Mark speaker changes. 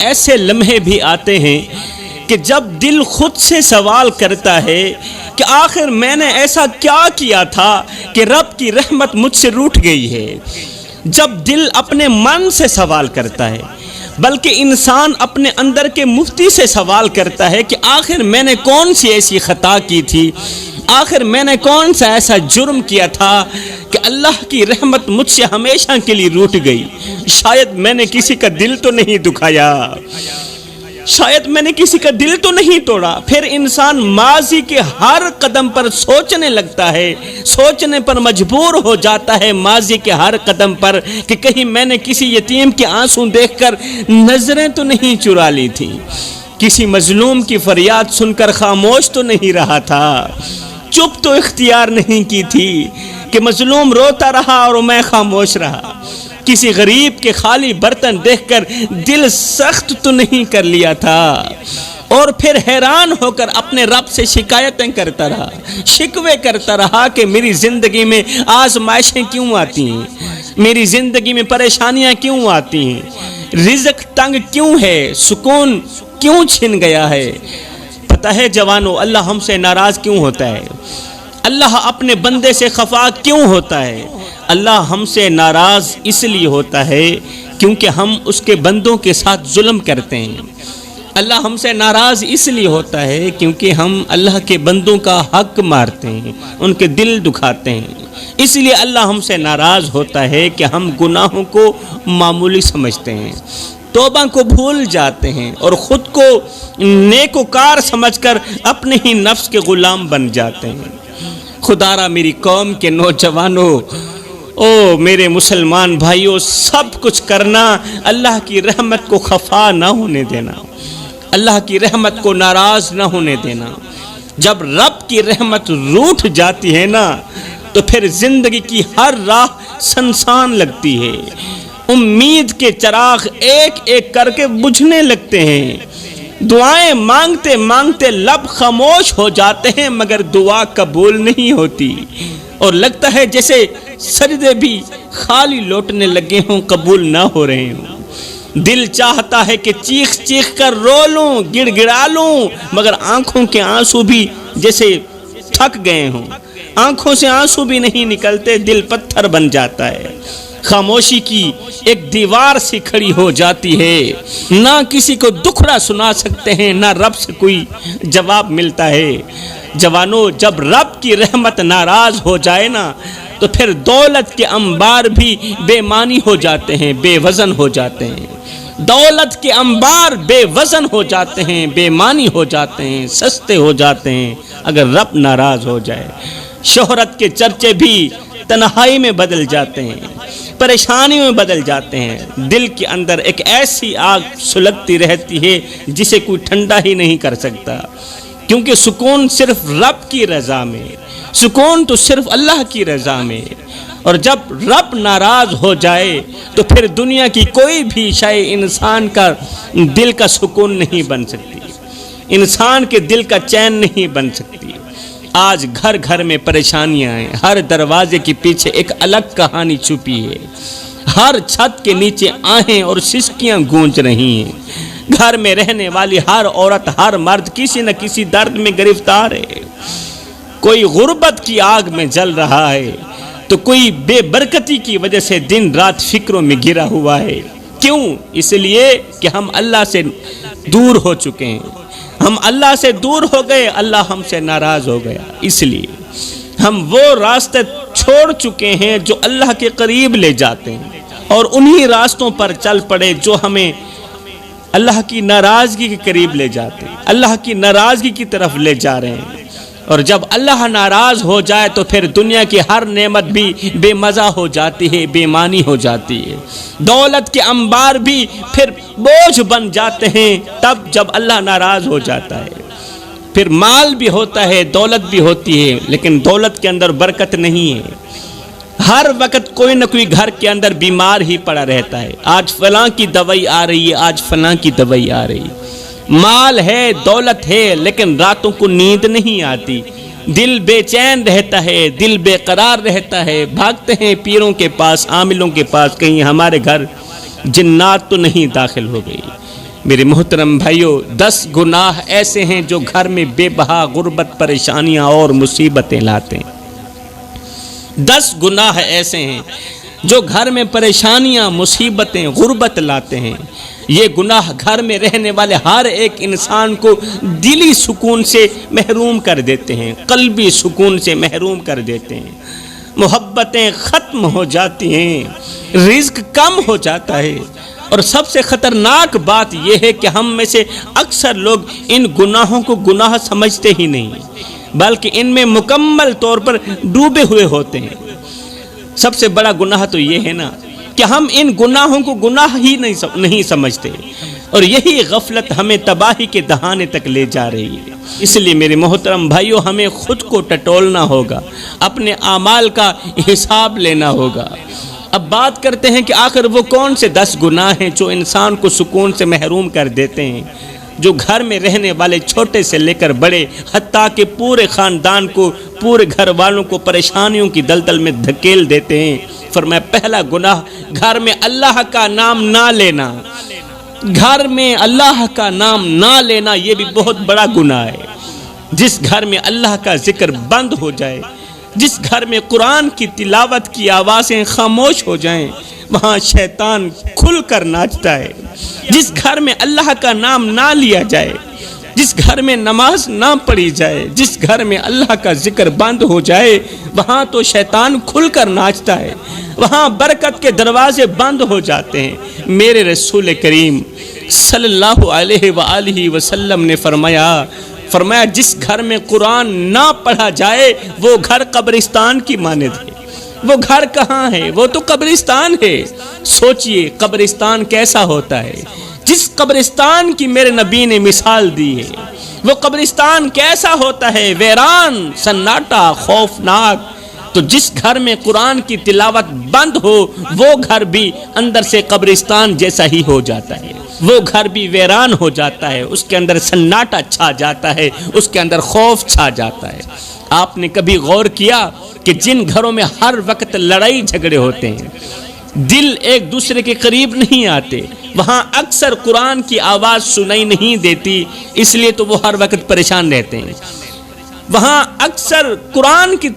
Speaker 1: ایسے لمحے بھی آتے ہیں کہ جب دل خود سے سوال کرتا ہے کہ آخر میں نے ایسا کیا کیا تھا کہ رب کی رحمت مجھ سے روٹھ گئی ہے۔ جب دل اپنے من سے سوال کرتا ہے، بلکہ انسان اپنے اندر کے مفتی سے سوال کرتا ہے کہ آخر میں نے کون سی ایسی خطا کی تھی، آخر میں نے کون سا ایسا جرم کیا تھا کہ اللہ کی رحمت مجھ سے ہمیشہ کے لیے روٹ گئی۔ شاید میں نے کسی کا دل تو نہیں دکھایا، شاید میں نے کسی کا دل تو نہیں توڑا۔ پھر انسان ماضی کے ہر قدم پر سوچنے لگتا ہے، سوچنے پر مجبور ہو جاتا ہے ماضی کے ہر قدم پر کہ کہیں میں نے کسی یتیم کے آنسو دیکھ کر نظریں تو نہیں چرا لی تھی، کسی مظلوم کی فریاد سن کر خاموش تو نہیں رہا تھا، چپ تو اختیار نہیں کی تھی کہ مظلوم روتا رہا اور میں خاموش رہا، کسی غریب کے خالی برتن دیکھ کر دل سخت تو نہیں کر لیا تھا، اور پھر حیران ہو کر اپنے رب سے شکایتیں کرتا رہا، شکوے کرتا رہا کہ میری زندگی میں آزمائشیں کیوں آتی ہیں، میری زندگی میں پریشانیاں کیوں آتی ہیں، رزق تنگ کیوں ہے، سکون کیوں چھن گیا ہے۔ پتہ ہے جوانو، اللہ ہم سے ناراض کیوں ہوتا ہے؟ اللہ اپنے بندے سے خفا کیوں ہوتا ہے؟ اللہ ہم سے ناراض اس لیے ہوتا ہے کیونکہ ہم اس کے بندوں کے ساتھ ظلم کرتے ہیں۔ اللہ ہم سے ناراض اس لیے ہوتا ہے کیونکہ ہم اللہ کے بندوں کا حق مارتے ہیں، ان کے دل دکھاتے ہیں۔ اس لیے اللہ ہم سے ناراض ہوتا ہے کہ ہم گناہوں کو معمولی سمجھتے ہیں، توبہ کو بھول جاتے ہیں اور خود کو نیکوکار سمجھ کر اپنے ہی نفس کے غلام بن جاتے ہیں۔ خدا را میری قوم کے نوجوانوں، او میرے مسلمان بھائیوں، سب کچھ کرنا اللہ کی رحمت کو خفا نہ ہونے دینا، اللہ کی رحمت کو ناراض نہ ہونے دینا۔ جب رب کی رحمت روٹھ جاتی ہے نا تو پھر زندگی کی ہر راہ سنسان لگتی ہے، امید کے چراغ ایک ایک کر کے بجھنے لگتے ہیں، دعائیں مانگتے مانگتے لب خاموش ہو جاتے ہیں مگر دعا قبول نہیں ہوتی، اور لگتا ہے جیسے سجدے بھی خالی لوٹنے لگے ہوں، قبول نہ ہو رہے ہوں۔ دل چاہتا ہے کہ چیخ چیخ کر رو لوں، گڑ گڑا لوں، مگر آنکھوں کے آنسو بھی جیسے تھک گئے ہوں، آنکھوں سے آنسو بھی نہیں نکلتے، دل پتھر بن جاتا ہے، خاموشی کی ایک دیوار سی کھڑی ہو جاتی ہے، نہ کسی کو دکھڑا سنا سکتے ہیں، نہ رب سے کوئی جواب ملتا ہے۔ جوانو، جب رب کی رحمت ناراض ہو جائے نا تو پھر دولت کے انبار بھی بے معنی ہو جاتے ہیں، بے وزن ہو جاتے ہیں، دولت کے انبار بے وزن ہو جاتے ہیں، بے معنی ہو جاتے ہیں، سستے ہو جاتے ہیں اگر رب ناراض ہو جائے۔ شہرت کے چرچے بھی تنہائی میں بدل جاتے ہیں، پریشانی میں بدل جاتے ہیں، دل کے اندر ایک ایسی آگ سلگتی رہتی ہے جسے کوئی ٹھنڈا ہی نہیں کر سکتا، کیونکہ سکون صرف رب کی رضا میں، سکون تو صرف اللہ کی رضا میں، اور جب رب ناراض ہو جائے تو پھر دنیا کی کوئی بھی شے انسان کا دل کا سکون نہیں بن سکتی، انسان کے دل کا چین نہیں بن سکتی۔ آج گھر گھر میں پریشانیاں ہیں، ہر دروازے کے پیچھے ایک الگ کہانی چھپی ہے، ہر چھت کے نیچے آہیں اور سسکیاں گونج رہی ہیں، گھر میں رہنے والی ہر عورت، ہر مرد کسی نہ کسی درد میں گرفتار ہے، کوئی غربت کی آگ میں جل رہا ہے تو کوئی بے برکتی کی وجہ سے دن رات فکروں میں گرا ہوا ہے۔ کیوں؟ اس لیے کہ ہم اللہ سے دور ہو چکے ہیں، ہم اللہ سے دور ہو گئے، اللہ ہم سے ناراض ہو گیا، اس لیے ہم وہ راستے چھوڑ چکے ہیں جو اللہ کے قریب لے جاتے ہیں، اور انہی راستوں پر چل پڑے جو ہمیں اللہ کی ناراضگی کے قریب لے جاتے ہیں، اللہ کی ناراضگی کی طرف لے جا رہے ہیں۔ اور جب اللہ ناراض ہو جائے تو پھر دنیا کی ہر نعمت بھی بے مزہ ہو جاتی ہے، بے معنی ہو جاتی ہے، دولت کے انبار بھی پھر بوجھ بن جاتے ہیں تب جب اللہ ناراض ہو جاتا ہے۔ پھر مال بھی ہوتا ہے، دولت بھی ہوتی ہے، لیکن دولت کے اندر برکت نہیں ہے، ہر وقت کوئی نہ کوئی گھر کے اندر بیمار ہی پڑا رہتا ہے، آج فلاں کی دوائی آ رہی ہے، آج فلاں کی دوائی آ رہی ہے، مال ہے، دولت ہے، لیکن راتوں کو نیند نہیں آتی، دل بے چین رہتا ہے، دل بے قرار رہتا ہے، بھاگتے ہیں پیروں کے پاس، عاملوں کے پاس، کہیں ہمارے گھر جنات تو نہیں داخل ہو گئی، میرے محترم بھائیوں، 10 گناہ ایسے ہیں جو گھر میں بے بہا غربت، پریشانیاں اور مصیبتیں لاتے ہیں۔ 10 گناہ ایسے ہیں جو گھر میں پریشانیاں، مصیبتیں، غربت لاتے ہیں۔ یہ گناہ گھر میں رہنے والے ہر ایک انسان کو دلی سکون سے محروم کر دیتے ہیں، قلبی سکون سے محروم کر دیتے ہیں۔ محبتیں ختم ہو جاتی ہیں، رزق کم ہو جاتا ہے، اور سب سے خطرناک بات یہ ہے کہ ہم میں سے اکثر لوگ ان گناہوں کو گناہ سمجھتے ہی نہیں، بلکہ ان میں مکمل طور پر ڈوبے ہوئے ہوتے ہیں۔ سب سے بڑا گناہ تو یہ ہے نا کہ ہم ان گناہوں کو گناہ ہی نہیں سمجھتے، اور یہی غفلت ہمیں تباہی کے دہانے تک لے جا رہی ہے۔ اس لیے میرے محترم بھائیوں، ہمیں خود کو ٹٹولنا ہوگا، اپنے اعمال کا حساب لینا ہوگا۔ اب بات کرتے ہیں کہ آخر وہ کون سے 10 گناہ ہیں جو انسان کو سکون سے محروم کر دیتے ہیں، جو گھر میں رہنے والے چھوٹے سے لے کر بڑے، حتیٰ کہ پورے خاندان کو، پورے گھر والوں کو پریشانیوں کی دلدل میں دھکیل دیتے ہیں۔ فرمایا پہلا گناہ، گھر میں اللہ کا نام نہ لینا۔ گھر میں اللہ کا نام نہ لینا یہ بھی بہت بڑا گناہ ہے۔ جس گھر میں اللہ کا ذکر بند ہو جائے، جس گھر میں قرآن کی تلاوت کی آوازیں خاموش ہو جائیں، وہاں شیطان کھل کر ناچتا ہے۔ جس گھر میں اللہ کا نام نہ لیا جائے، جس گھر میں نماز نہ پڑھی جائے، جس گھر میں اللہ کا ذکر بند ہو جائے، وہاں تو شیطان کھل کر ناچتا ہے، وہاں برکت کے دروازے بند ہو جاتے ہیں۔ میرے رسول کریم صلی اللہ علیہ وآلہ وسلم نے فرمایا جس گھر میں قرآن نہ پڑھا جائے وہ گھر قبرستان کی مانند ہے۔ وہ گھر کہاں ہے؟ وہ تو قبرستان ہے۔ سوچئے قبرستان کیسا ہوتا ہے، جس قبرستان کی میرے نبی نے مثال دی ہے، وہ قبرستان کیسا ہوتا ہے، ویران، سناٹا، خوفناک۔ تو جس گھر میں قرآن کی تلاوت بند ہو وہ گھر بھی اندر سے قبرستان جیسا ہی ہو جاتا ہے، وہ گھر بھی ویران ہو جاتا ہے، اس کے اندر سناٹا چھا جاتا ہے، اس کے اندر خوف چھا جاتا ہے۔ آپ نے کبھی غور کیا کہ جن گھروں میں ہر وقت لڑائی جھگڑے ہوتے ہیں، دل ایک دوسرے کے قریب نہیں آتے، وہاں اکثر قرآن کی آواز سنائی نہیں دیتی، اس لیے تو وہ ہر وقت پریشان رہتے ہیں۔ وہاں اکثر قرآن کی